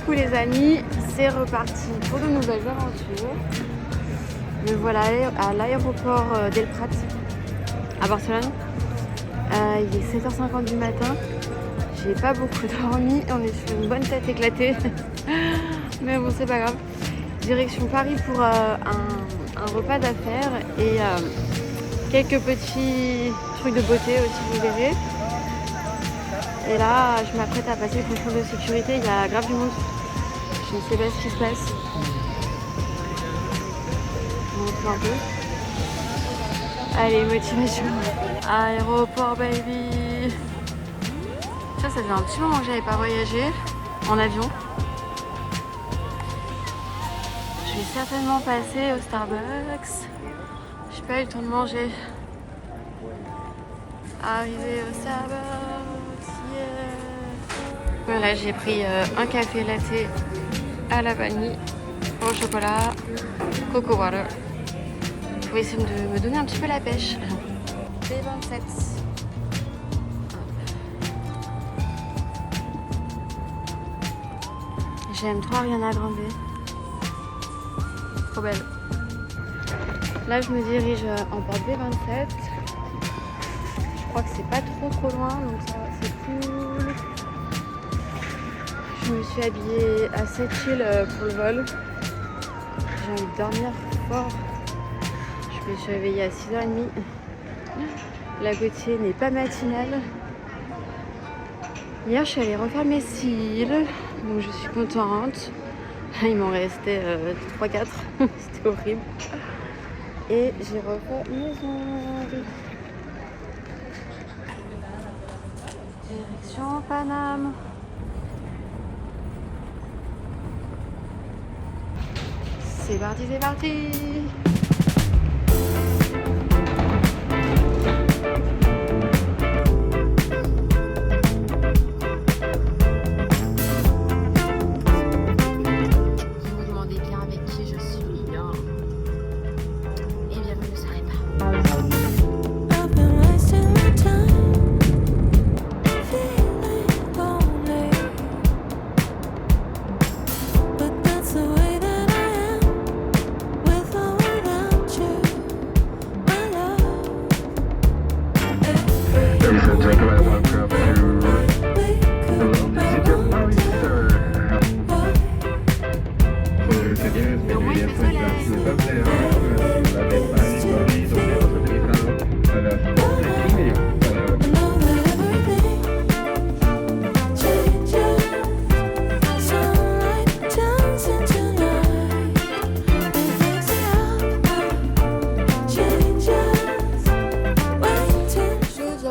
coup les amis, c'est reparti pour de nouvelles aventures. Me voilà à l'aéroport d'El Prat à Barcelone. Il est 7h50 du matin. J'ai pas beaucoup dormi, on est sur une bonne tête éclatée. Mais bon, c'est pas grave. Direction Paris pour un repas d'affaires et quelques petits trucs de beauté aussi, vous verrez. Et là, je m'apprête à passer le contrôle de sécurité. Il y a grave du monde. Je ne sais pas ce qui se passe. Je montre un peu. Allez, motivation. Aéroport, baby. Ça fait un petit moment que j'avais pas voyagé en avion. Je vais certainement passer au Starbucks. J'ai pas eu le temps de manger. Arrivé au Starbucks, yeah. Voilà, j'ai pris un café latte à la vanille, au chocolat, coco water. Pour essayer de me donner un petit peu la pêche. B27. J'aime trop Ariana Grande. Trop belle. Là, je me dirige en porte B27. Je crois que c'est pas trop loin, donc ça c'est cool. Je me suis habillée assez chill pour le vol. J'ai envie de dormir fort. Je me suis réveillée à 6h30. La Gauthier n'est pas matinale. Hier, je suis allée refaire mes cils, donc je suis contente. Il m'en restait 3-4, c'était horrible. Et j'ai refait mes ongles. Direction Paname. C'est parti, c'est parti. Vous vous demandez bien avec qui je suis, hein. Eh bien, vous ne saurez pas.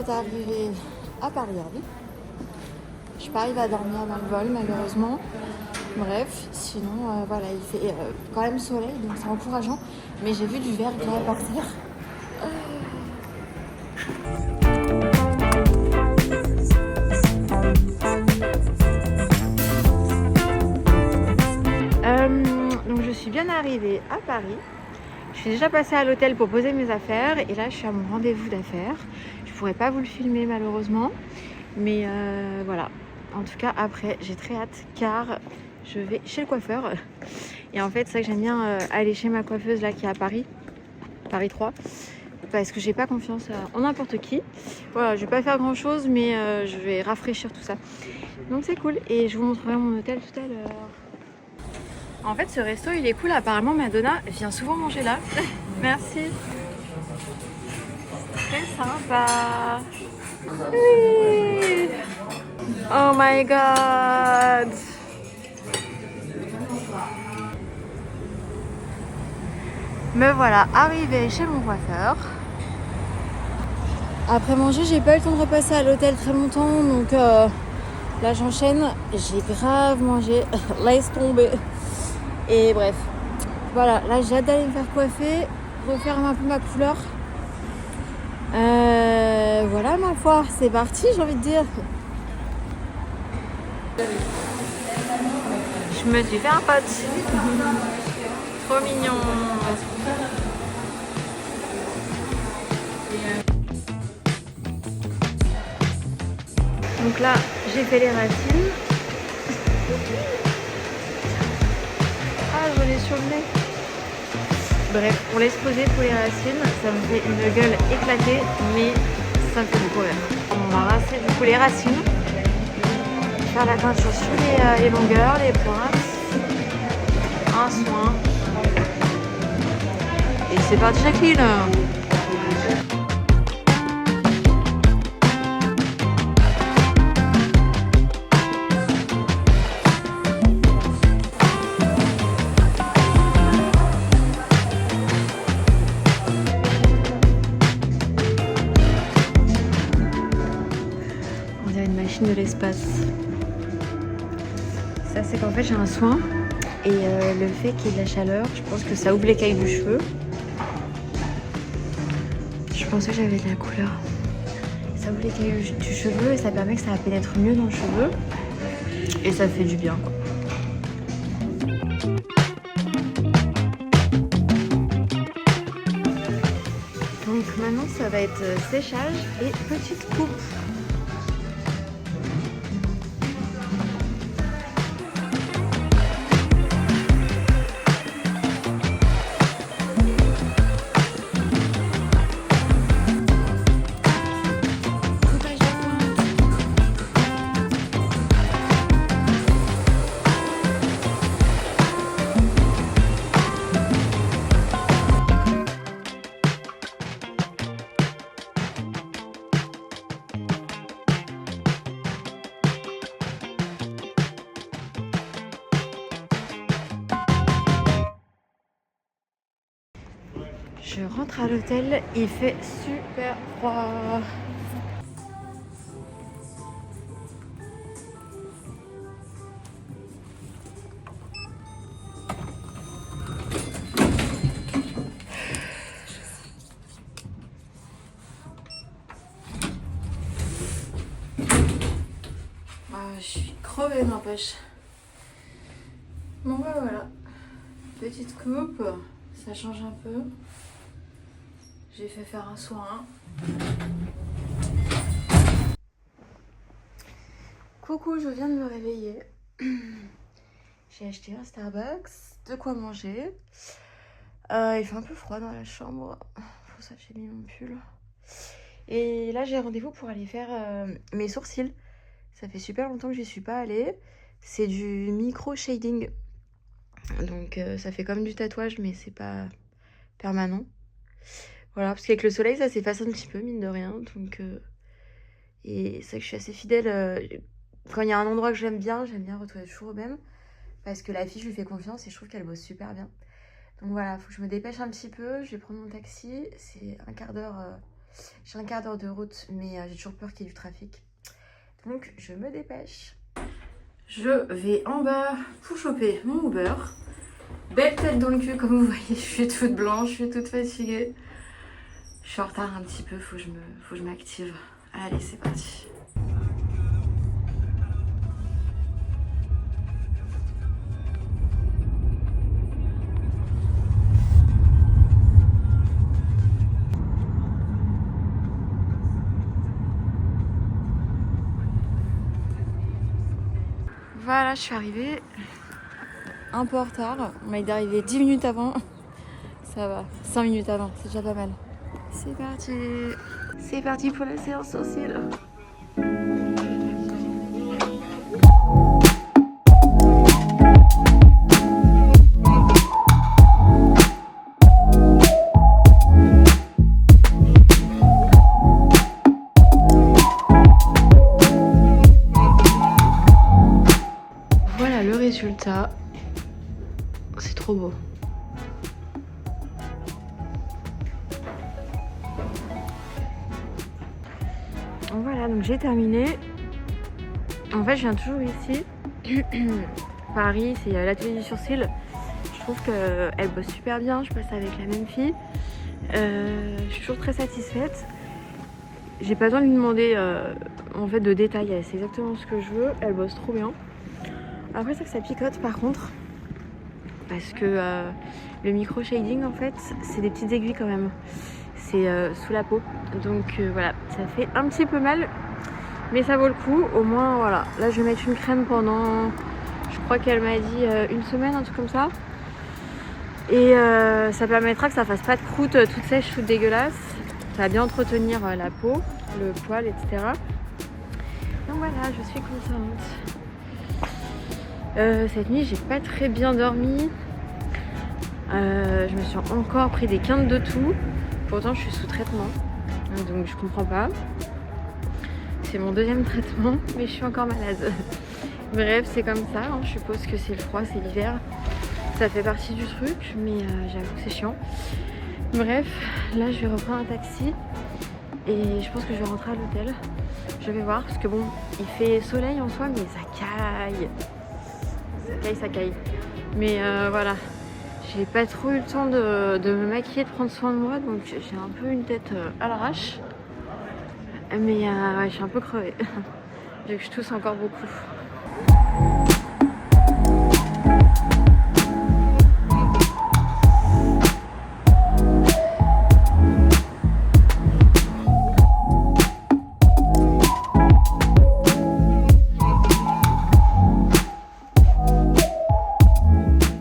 Arrivé à Paris. Je suis pas arrivée à dormir dans le vol malheureusement. Bref, sinon voilà, il fait quand même soleil donc c'est encourageant. Mais j'ai vu du verglas par terre. Donc je suis bien arrivée à Paris. Je suis déjà passée à l'hôtel pour poser mes affaires et là je suis à mon rendez-vous d'affaires. Je pourrais pas vous le filmer malheureusement, mais voilà. En tout cas après j'ai très hâte car je vais chez le coiffeur. Et en fait c'est ça que j'aime bien aller chez ma coiffeuse là qui est à Paris 3, parce que j'ai pas confiance en n'importe qui. Voilà, je vais pas faire grand chose mais je vais rafraîchir tout ça. Donc c'est cool et je vous montrerai mon hôtel tout à l'heure. En fait, ce resto, il est cool. Apparemment, Madonna vient souvent manger là. Merci. Très sympa. Oui. Oh my god. Me voilà arrivée chez mon coiffeur. Après manger, j'ai pas eu le temps de repasser à l'hôtel très longtemps. Donc là, j'enchaîne. J'ai grave mangé. Laisse tomber. Et bref, voilà, là j'ai hâte d'aller me faire coiffer, refaire un peu ma couleur. Voilà ma foi, c'est parti j'ai envie de dire. Je me suis fait un pote. Trop mignon. Donc là, j'ai fait les racines. j'en ai sur le nez. Bref, on laisse poser pour les racines. Ça me fait une gueule éclatée, mais ça me fait beaucoup rire. On va rincer du coup les racines. Faire la teinture sur les longueurs, les pointes. Un soin. Et c'est parti, Jacqueline. On dirait une machine de l'espace. Ça, c'est qu'en fait, j'ai un soin. Et le fait qu'il y ait de la chaleur, je pense que ça ouvre les cailles du cheveu. Je pensais que j'avais de la couleur. Ça ouvre les cailles du cheveu et ça permet que ça pénètre mieux dans le cheveu. Et ça fait du bien, quoi. Donc maintenant, ça va être séchage et petite coupe. Je rentre à l'hôtel, il fait super froid. Je suis crevée, n'empêche. Bon bah voilà, petite coupe, ça change un peu. J'ai fait faire un soin. Coucou, je viens de me réveiller. J'ai acheté un Starbucks, de quoi manger. Il fait un peu froid dans la chambre. Pour ça, j'ai mis mon pull. Et là, j'ai rendez-vous pour aller faire mes sourcils. Ça fait super longtemps que j'y suis pas allée. C'est du micro shading. Donc ça fait comme du tatouage, mais c'est pas permanent. Voilà, parce qu'avec le soleil, ça s'efface un petit peu, mine de rien. Donc, et c'est vrai que je suis assez fidèle. Quand il y a un endroit que j'aime bien retrouver toujours au même. Parce que la fille, je lui fais confiance et je trouve qu'elle bosse super bien. Donc voilà, faut que je me dépêche un petit peu. Je vais prendre mon taxi. C'est un quart d'heure. J'ai un quart d'heure de route, mais j'ai toujours peur qu'il y ait du trafic. Donc, je me dépêche. Je vais en bas pour choper mon Uber. Belle tête dans le cul, comme vous voyez. Je suis toute blanche, je suis toute fatiguée. Je suis en retard un petit peu, faut que je m'active. Allez, c'est parti. Voilà, je suis arrivée un peu en retard. On m'a dit d'arriver 10 minutes avant. Ça va, 5 minutes avant, c'est déjà pas mal. C'est parti. C'est parti pour la séance sourcils. Voilà le résultat. C'est trop beau. Voilà, donc j'ai terminé. En fait, je viens toujours ici. Paris, c'est l'atelier du sourcil. Je trouve qu'elle bosse super bien. Je passe avec la même fille. Je suis toujours très satisfaite. J'ai pas besoin de lui demander en fait de détails. Elle sait exactement ce que je veux. Elle bosse trop bien. Après, c'est que ça picote par contre. Parce que le micro shading, en fait, c'est des petites aiguilles quand même. C'est sous la peau. Donc voilà, ça fait un petit peu mal. Mais ça vaut le coup. Au moins, voilà. Là, je vais mettre une crème pendant, je crois qu'elle m'a dit une semaine, un truc comme ça. Et ça permettra que ça fasse pas de croûte toute sèche, toute dégueulasse. Ça va bien entretenir la peau, le poil, etc. Donc voilà, je suis contente. Cette nuit, j'ai pas très bien dormi. Je me suis encore pris des quintes de tout. Pourtant, je suis sous traitement. Donc, je comprends pas. C'est mon deuxième traitement, mais je suis encore malade. Bref, c'est comme ça. Hein. Je suppose que c'est le froid, c'est l'hiver. Ça fait partie du truc, mais j'avoue que c'est chiant. Bref, là, je vais reprendre un taxi. Et je pense que je vais rentrer à l'hôtel. Je vais voir, parce que bon, il fait soleil en soi, mais ça caille. Ça caille. Mais voilà. J'ai pas trop eu le temps de me maquiller, de prendre soin de moi, donc j'ai un peu une tête à l'arrache. Mais ouais, je suis un peu crevée, vu que je tousse encore beaucoup.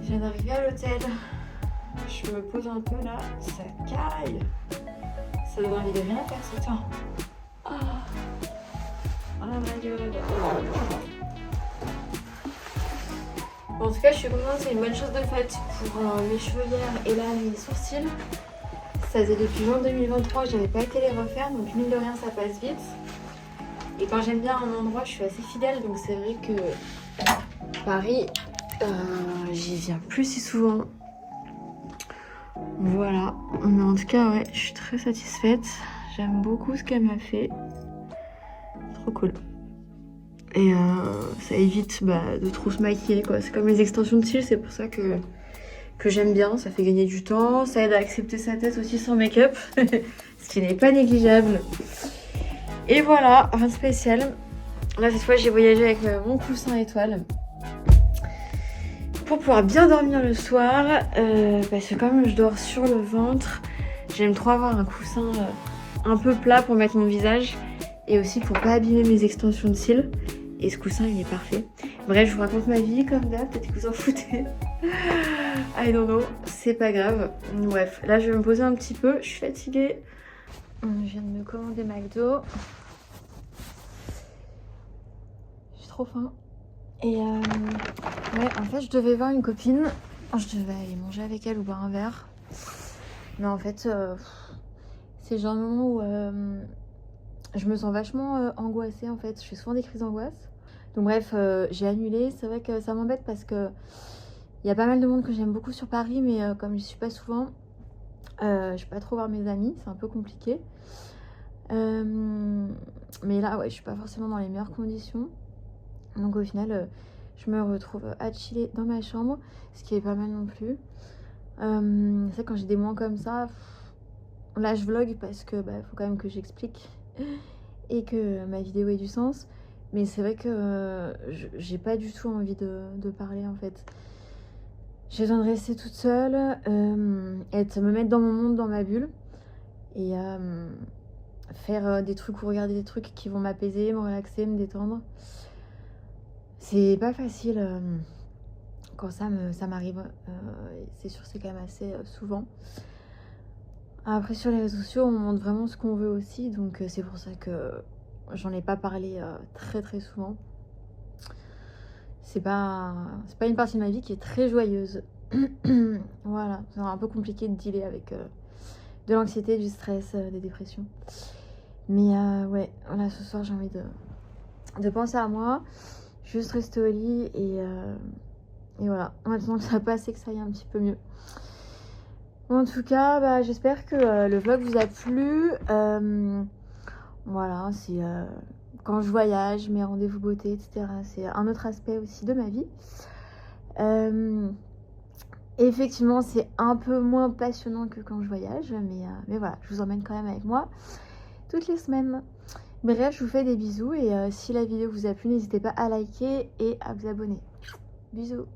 Je viens d'arriver à l'hôtel. Je me pose un peu là, ça caille. Ça donne envie de rien faire ce temps. Oh my god. Bon, en tout cas, je suis contente, c'est une bonne chose de faite pour mes cheveux et là mes sourcils. Ça faisait depuis juin 2023, j'avais pas été les refaire, donc mine de rien ça passe vite. Et quand j'aime bien un endroit, je suis assez fidèle, donc c'est vrai que Paris, j'y viens plus si souvent. Voilà, mais en tout cas, ouais, je suis très satisfaite. J'aime beaucoup ce qu'elle m'a fait. Trop cool. Et ça évite de trop se maquiller, quoi. C'est comme les extensions de cils, c'est pour ça que j'aime bien. Ça fait gagner du temps, ça aide à accepter sa tête aussi sans make-up, ce qui n'est pas négligeable. Et voilà, rien de spécial. Là, cette fois, j'ai voyagé avec mon coussin étoile pour pouvoir bien dormir le soir, parce que comme je dors sur le ventre, j'aime trop avoir un coussin un peu plat pour mettre mon visage et aussi pour pas abîmer mes extensions de cils. Et ce coussin, il est parfait. Bref, je vous raconte ma vie comme d'hab, peut-être que vous en foutez. I don't know, c'est pas grave. Bref, là je vais me poser un petit peu, je suis fatiguée. Je viens de me commander McDo. J'ai trop faim. Et ouais, en fait, je devais voir une copine. Je devais aller manger avec elle ou boire un verre. Mais en fait, c'est genre un moment où je me sens vachement angoissée en fait. Je fais souvent des crises d'angoisse. Donc bref, j'ai annulé. C'est vrai que ça m'embête parce que il y a pas mal de monde que j'aime beaucoup sur Paris, mais comme je suis pas souvent, je peux pas trop voir mes amis. C'est un peu compliqué. Mais là, ouais, je suis pas forcément dans les meilleures conditions. Donc au final, je me retrouve à chiller dans ma chambre, ce qui est pas mal non plus. C'est vrai, quand j'ai des moments comme ça, là je vlog parce que faut quand même que j'explique et que ma vidéo ait du sens. Mais c'est vrai que j'ai pas du tout envie de parler en fait. J'ai besoin de rester toute seule, me mettre dans mon monde, dans ma bulle et faire des trucs ou regarder des trucs qui vont m'apaiser, me relaxer, me détendre. C'est pas facile quand ça m'arrive. C'est sûr, c'est quand même assez souvent. Après, sur les réseaux sociaux, on montre vraiment ce qu'on veut aussi. Donc, c'est pour ça que j'en ai pas parlé très très souvent. C'est pas une partie de ma vie qui est très joyeuse. Voilà, c'est un peu compliqué de dealer avec de l'anxiété, du stress, des dépressions. Mais ouais, là, ce soir, j'ai envie de penser à moi. Juste rester au lit et voilà, maintenant que ça passe et que ça y est un petit peu mieux. En tout cas, j'espère que le vlog vous a plu. Voilà, c'est quand je voyage, mes rendez-vous beauté, etc. C'est un autre aspect aussi de ma vie. Effectivement, c'est un peu moins passionnant que quand je voyage, mais voilà, je vous emmène quand même avec moi toutes les semaines. Bref, je vous fais des bisous et si la vidéo vous a plu, n'hésitez pas à liker et à vous abonner. Bisous.